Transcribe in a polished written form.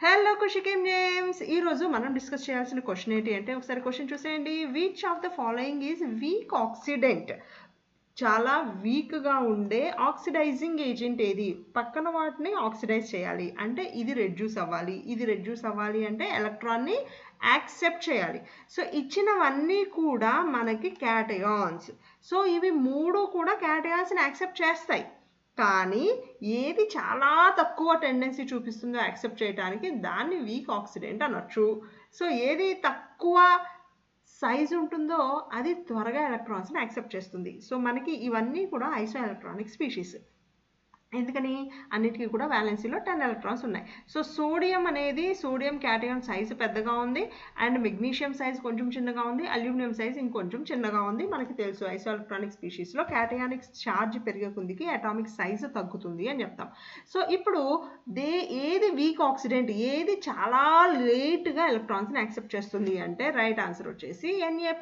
Hello కుషికేమ్ James. ఈరోజు మనం discuss చేయాల్సిన క్వశ్చన్ ఏంటి అంటే, ఒకసారి క్వశ్చన్ చూసేయండి. Which of the following is weak oxidant? చాలా వీక్గా ఉండే ఆక్సిడైజింగ్ ఏజెంట్ ఏది? పక్కన వాటిని ఆక్సిడైజ్ చేయాలి అంటే ఇది రెడ్యూస్ అవ్వాలి. ఇది రెడ్యూస్ అవ్వాలి అంటే ఎలక్ట్రాన్ని యాక్సెప్ట్ చేయాలి. సో ఇచ్చినవన్నీ కూడా మనకి క్యాటయాన్స్. సో ఇవి మూడు కూడా క్యాటయాన్స్ని యాక్సెప్ట్ చేస్తాయి. కానీ ఏది చాలా తక్కువ టెండెన్సీ చూపిస్తుందో యాక్సెప్ట్ చేయడానికి దాన్ని వీక్ ఆక్సిడెంట్ అనొచ్చు. సో ఏది తక్కువ సైజ్ ఉంటుందో అది త్వరగా ఎలక్ట్రాన్స్ని యాక్సెప్ట్ చేస్తుంది. సో మనకి ఇవన్నీ కూడా ఐసో ఎలక్ట్రానిక్ స్పీషీస్. ఎందుకని అన్నిటికీ కూడా వ్యాలెన్సీలో 10 ఎలక్ట్రాన్స్ ఉన్నాయి. సో సోడియం క్యాటయాన్ సైజు పెద్దగా ఉంది, అండ్ మెగ్నీషియం సైజ్ కొంచెం చిన్నగా ఉంది, అల్యూమినియం సైజ్ ఇంకొంచెం చిన్నగా ఉంది. మనకి తెలుసు ఐసో ఎలక్ట్రానిక్ స్పీషీస్లో క్యాటయానిక్ ఛార్జ్ పెరిగే కొద్దికి అటామిక్ సైజు తగ్గుతుంది అని చెప్తాం. సో ఇప్పుడు ఏది వీక్ ఆక్సిడెంట్, ఏది చాలా లేట్గా ఎలక్ట్రాన్స్ని యాక్సెప్ట్ చేస్తుంది అంటే రైట్ ఆన్సర్ వచ్చేసి Na+.